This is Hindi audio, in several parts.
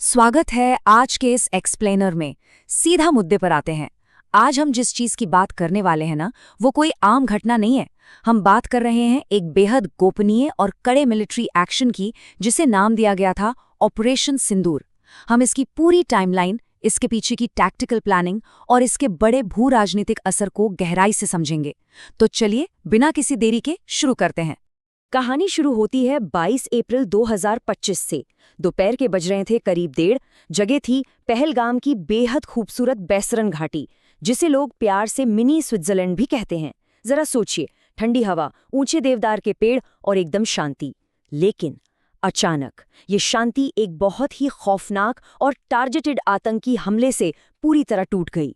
स्वागत है आज के इस एक्सप्लेनर में। सीधा मुद्दे पर आते हैं। आज हम जिस चीज की बात करने वाले हैं ना, वो कोई आम घटना नहीं है। हम बात कर रहे हैं एक बेहद गोपनीय और कड़े मिलिट्री एक्शन की, जिसे नाम दिया गया था ऑपरेशन सिंदूर। हम इसकी पूरी टाइमलाइन, इसके पीछे की टैक्टिकल प्लानिंग और इसके बड़े भू राजनीतिक असर को गहराई से समझेंगे। तो चलिए बिना किसी देरी के शुरू करते हैं। कहानी शुरू होती है 22 अप्रैल 2025 से। दोपहर के बज रहे थे करीब 1:30। जगह थी पहलगाम की बेहद खूबसूरत बैसरन घाटी, जिसे लोग प्यार से मिनी स्विट्जरलैंड भी कहते हैं। जरा सोचिए, ठंडी हवा, ऊंचे देवदार के पेड़ और एकदम शांति। लेकिन अचानक ये शांति एक बहुत ही खौफनाक और टारगेटेड आतंकी हमले से पूरी तरह टूट गई।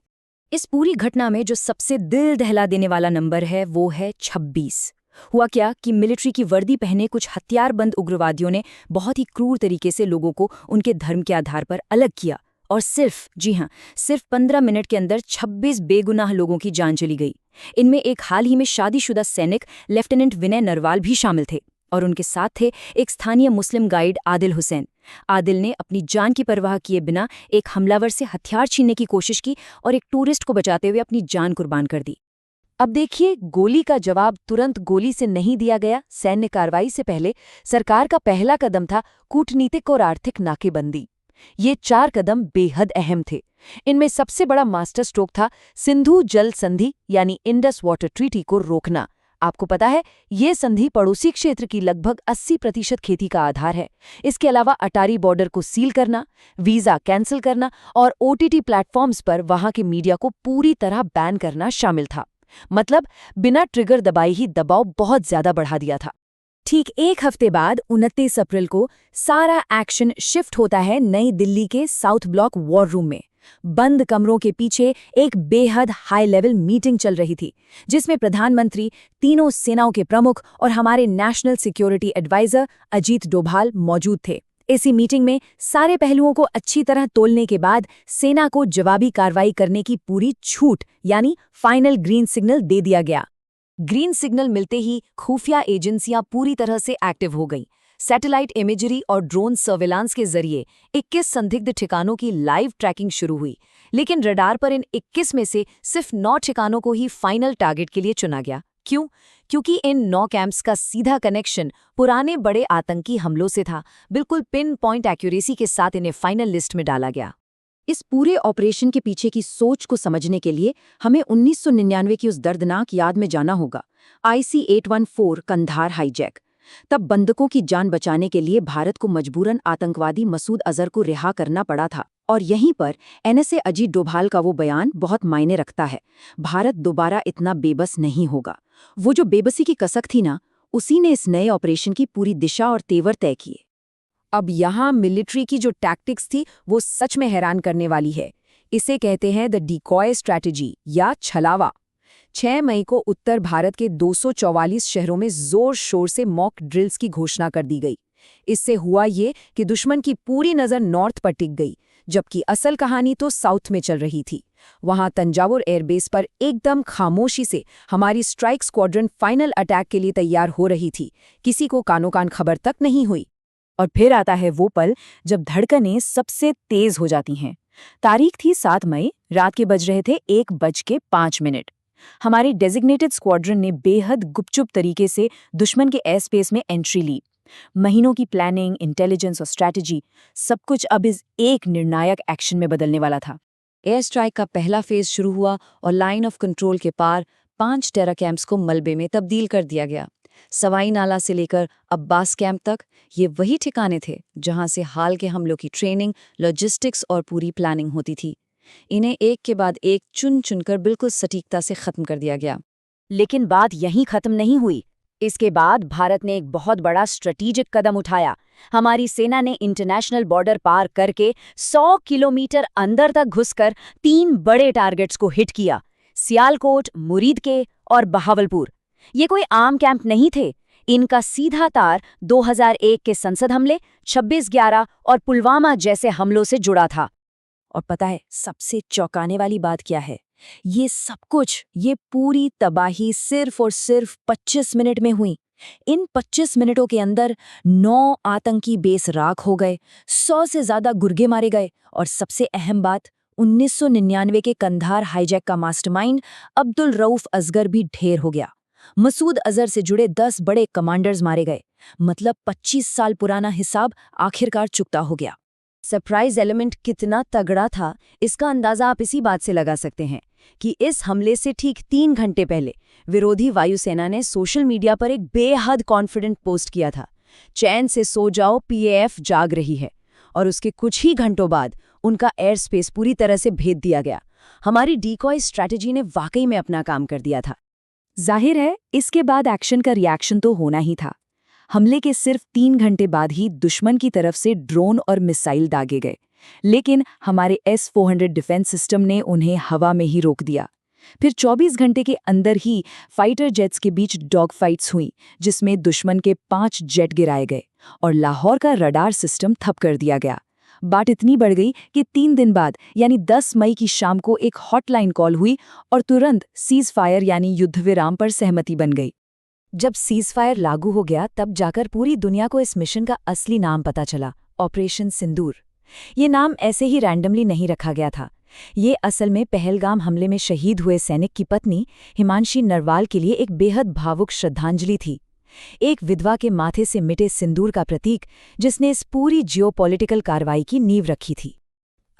इस पूरी घटना में जो सबसे दिल दहला देने वाला नंबर है वो है 26। हुआ क्या कि मिलिट्री की वर्दी पहने कुछ हथियारबंद उग्रवादियों ने बहुत ही क्रूर तरीके से लोगों को उनके धर्म के आधार पर अलग किया, और सिर्फ 15 मिनट के अंदर 26 बेगुनाह लोगों की जान चली गई। इनमें एक हाल ही में शादीशुदा सैनिक लेफ्टिनेंट विनय नरवाल भी शामिल थे, और उनके साथ थे एक स्थानीय मुस्लिम गाइड आदिल हुसैन। आदिल ने अपनी जान की परवाह किए बिना एक हमलावर से हथियार छीनने की कोशिश की और एक टूरिस्ट को बचाते हुए अपनी जान कुर्बान कर दी। अब देखिए, गोली का जवाब तुरंत गोली से नहीं दिया गया। सैन्य कार्रवाई से पहले सरकार का पहला कदम था कूटनीतिक और आर्थिक नाकेबंदी। ये 4 कदम बेहद अहम थे। इनमें सबसे बड़ा मास्टर स्ट्रोक था सिंधु जल संधि यानी इंडस वाटर ट्रीटी को रोकना। आपको पता है, ये संधि पड़ोसी क्षेत्र की लगभग 80% खेती का आधार है। इसके अलावा अटारी बॉर्डर को सील करना, वीजा कैंसिल करना और OTT प्लेटफॉर्म्स पर वहां के मीडिया को पूरी तरह बैन करना शामिल था। मतलब बिना ट्रिगर दबाए ही दबाव बहुत ज्यादा बढ़ा दिया था। ठीक एक हफ्ते बाद 29 अप्रैल को सारा एक्शन शिफ्ट होता है नई दिल्ली के साउथ ब्लॉक वॉर रूम में। बंद कमरों के पीछे एक बेहद हाई लेवल मीटिंग चल रही थी, जिसमें प्रधानमंत्री, तीनों सेनाओं के प्रमुख और हमारे national security advisor Ajit Doval मौजूद थे। इसी मीटिंग में सारे पहलुओं को अच्छी तरह तोलने के बाद सेना को जवाबी कार्रवाई करने की पूरी छूट यानी फाइनल ग्रीन सिग्नल दे दिया गया। ग्रीन सिग्नल मिलते ही खुफिया एजेंसियां पूरी तरह से एक्टिव हो गईं। सैटेलाइट इमेजरी और ड्रोन सर्विलांस के जरिए 21 संदिग्ध ठिकानों की लाइव ट्रैकिंग शुरू हुई। लेकिन रडार पर इन 21 में से सिर्फ 9 ठिकानों को ही फाइनल टारगेट के लिए चुना गया। क्यों? क्योंकि इन 9 कैंप्स का सीधा कनेक्शन पुराने बड़े आतंकी हमलों से था। बिल्कुल पिन पॉइंट एक्यूरेसी के साथ इन्हें फाइनल लिस्ट में डाला गया। इस पूरे ऑपरेशन के पीछे की सोच को समझने के लिए हमें 1999 की उस दर्दनाक याद में जाना होगा। IC-814 Kandahar hijack. तब बंधकों की जान बचाने के लिए भारत को मजबूरन आतंकवादी मसूद अजहर को रिहा करना पड़ा था, और यहीं पर NSA अजीत डोभाल का वो बयान बहुत मायने रखता है। भारत दोबारा इतना बेबस नहीं होगा। वो जो बेबसी की कसक थी ना, उसी ने इस नए ऑपरेशन की पूरी दिशा और तेवर तय किए। अब यहाँ मिलिट्री की जो टैक्टिक्स थी वो सच में हैरान करने वाली है। इसे कहते हैं द डिकॉय स्ट्रैटेजी या छलावा। 6 मई को उत्तर भारत के 244 शहरों में जोर शोर से मॉक ड्रिल्स की घोषणा कर दी गई। इससे हुआ ये कि दुश्मन की पूरी नज़र नॉर्थ पर टिक गई, जबकि असल कहानी तो साउथ में चल रही थी। वहां तंजावुर एयरबेस पर एकदम खामोशी से हमारी स्ट्राइक स्क्वाड्रन फाइनल अटैक के लिए तैयार हो रही थी। किसी को कानो कान खबर तक नहीं हुई। और फिर आता है वो पल जब धड़कनें सबसे तेज हो जाती हैं। तारीख थी 7 मई, रात के बज रहे थे 1:05। हमारी डेजिग्नेटेड स्क्वाड्रन ने बेहद गुपचुप तरीके से दुश्मन के एयर स्पेस में एंट्री ली। महीनों की प्लानिंग, इंटेलिजेंस और स्ट्रैटेजी, सब कुछ अब इस एक निर्णायक एक्शन में बदलने वाला था। एयर स्ट्राइक का पहला फेज शुरू हुआ और लाइन ऑफ कंट्रोल के पार 5 टेरा कैंप्स को मलबे में तब्दील कर दिया गया। सवाई नाला से लेकर अब्बास कैंप तक ये वही ठिकाने थे जहां से हाल के हमलों की ट्रेनिंग, लॉजिस्टिक्स और पूरी प्लानिंग होती थी। इन्हें एक के बाद एक चुन चुनकर बिल्कुल सटीकता से खत्म कर दिया गया। लेकिन बात यहीं खत्म नहीं हुई। इसके बाद भारत ने एक बहुत बड़ा स्ट्रेटेजिक कदम उठाया। हमारी सेना ने इंटरनेशनल बॉर्डर पार करके 100 किलोमीटर अंदर तक घुसकर 3 बड़े टारगेट्स को हिट किया: सियालकोट, मुरीदके और बहावलपुर। ये कोई आम कैंप नहीं थे। इनका सीधा तार 2001 के संसद हमले, 26/11 और पुलवामा जैसे हमलों से जुड़ा था। और पता है सबसे चौंकाने वाली बात क्या है? ये सब कुछ, ये पूरी तबाही सिर्फ और सिर्फ 25 मिनट में हुई। इन 25 मिनटों के अंदर 9 आतंकी बेस राख हो गए, 100 से ज्यादा गुर्गे मारे गए और सबसे अहम बात, 1999 के कंधार हाईजैक का मास्टरमाइंड अब्दुल रऊफ असगर भी ढेर हो गया। मसूद अजहर से जुड़े 10 बड़े कमांडर्स मारे गए। मतलब 25 साल पुराना हिसाब आखिरकार चुकता हो गया। सरप्राइज एलिमेंट कितना तगड़ा था, इसका अंदाजा आप इसी बात से लगा सकते हैं कि इस हमले से ठीक 3 घंटे पहले विरोधी वायुसेना ने सोशल मीडिया पर एक बेहद कॉन्फिडेंट पोस्ट किया था, चैन से सो जाओ, पीएएफ जाग रही है। और उसके कुछ ही घंटों बाद उनका एयर स्पेस पूरी तरह से भेद दिया गया। हमारी डीकॉय स्ट्रैटेजी ने वाकई में अपना काम कर दिया था। जाहिर है, इसके बाद एक्शन का रिएक्शन तो होना ही था। हमले के सिर्फ 3 घंटे बाद ही दुश्मन की तरफ से ड्रोन और मिसाइल दागे गए, लेकिन हमारे S-400 डिफेंस सिस्टम ने उन्हें हवा में ही रोक दिया। फिर 24 घंटे के अंदर ही फाइटर जेट्स के बीच डॉग फाइट्स हुई, जिसमें दुश्मन के 5 जेट गिराए गए और लाहौर का रडार सिस्टम ठप कर दिया गया। बात इतनी बढ़ गई कि 3 दिन बाद यानी 10 मई की शाम को एक हॉटलाइन कॉल हुई और तुरंत सीज फायर यानी युद्ध विराम पर सहमति बन गई। जब सीज फायर लागू हो गया तब जाकर पूरी दुनिया को इस मिशन का असली नाम पता चला, ऑपरेशन सिंदूर। ये नाम ऐसे ही रैंडमली नहीं रखा गया था। ये असल में पहलगाम हमले में शहीद हुए सैनिक की पत्नी हिमांशी नरवाल के लिए एक बेहद भावुक श्रद्धांजलि थी, एक विधवा के माथे से मिटे सिंदूर का प्रतीक, जिसने इस पूरी जियोपॉलिटिकल कार्रवाई की नींव रखी थी।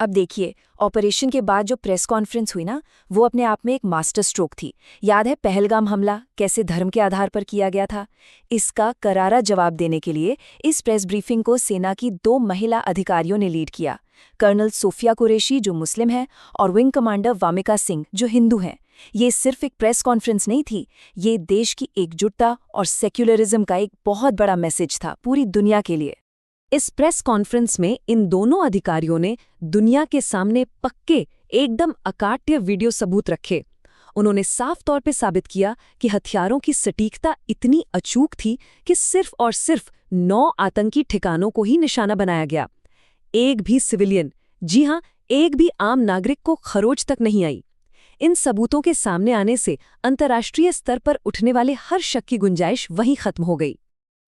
अब देखिए, ऑपरेशन के बाद जो प्रेस कॉन्फ्रेंस हुई ना, वो अपने आप में एक मास्टर स्ट्रोक थी। याद है पहलगाम हमला कैसे धर्म के आधार पर किया गया था? इसका करारा जवाब देने के लिए इस प्रेस ब्रीफिंग को सेना की 2 महिला अधिकारियों ने लीड किया, कर्नल सोफिया कुरैशी जो मुस्लिम हैं और विंग कमांडर वामिका सिंह जो हिंदू हैं। ये सिर्फ एक प्रेस कॉन्फ्रेंस नहीं थी, ये देश की एकजुटता और सेक्युलरिज्म का एक बहुत बड़ा मैसेज था पूरी दुनिया के लिए। इस प्रेस कॉन्फ्रेंस में इन दोनों अधिकारियों ने दुनिया के सामने पक्के, एकदम अकाट्य वीडियो सबूत रखे। उन्होंने साफ तौर पे साबित किया कि हथियारों की सटीकता इतनी अचूक थी कि सिर्फ और सिर्फ 9 आतंकी ठिकानों को ही निशाना बनाया गया। एक भी सिविलियन, जी हां, एक भी आम नागरिक को खरोच तक नहीं आई। इन सबूतों के सामने आने से अंतर्राष्ट्रीय स्तर पर उठने वाले हर शक की गुंजाइश वहीं खत्म हो गई।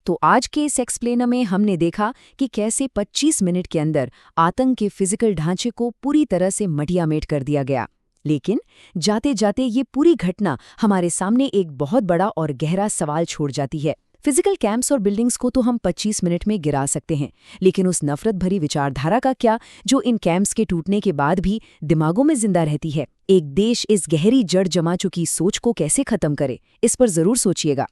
तो आज के इस एक्सप्लेनर में हमने देखा कि कैसे 25 मिनट के अंदर आतंक के फिजिकल ढांचे को पूरी तरह से मटियामेट कर दिया गया। लेकिन जाते जाते ये पूरी घटना हमारे सामने एक बहुत बड़ा और गहरा सवाल छोड़ जाती है। फिजिकल कैंप्स और बिल्डिंग्स को तो हम 25 मिनट में गिरा सकते हैं, लेकिन उस नफरत भरी विचारधारा का क्या जो इन कैंप्स के टूटने के बाद भी दिमागों में जिंदा रहती है? एक देश इस गहरी जड़ जमा चुकी सोच को कैसे खत्म करे, इस पर जरूर सोचिएगा।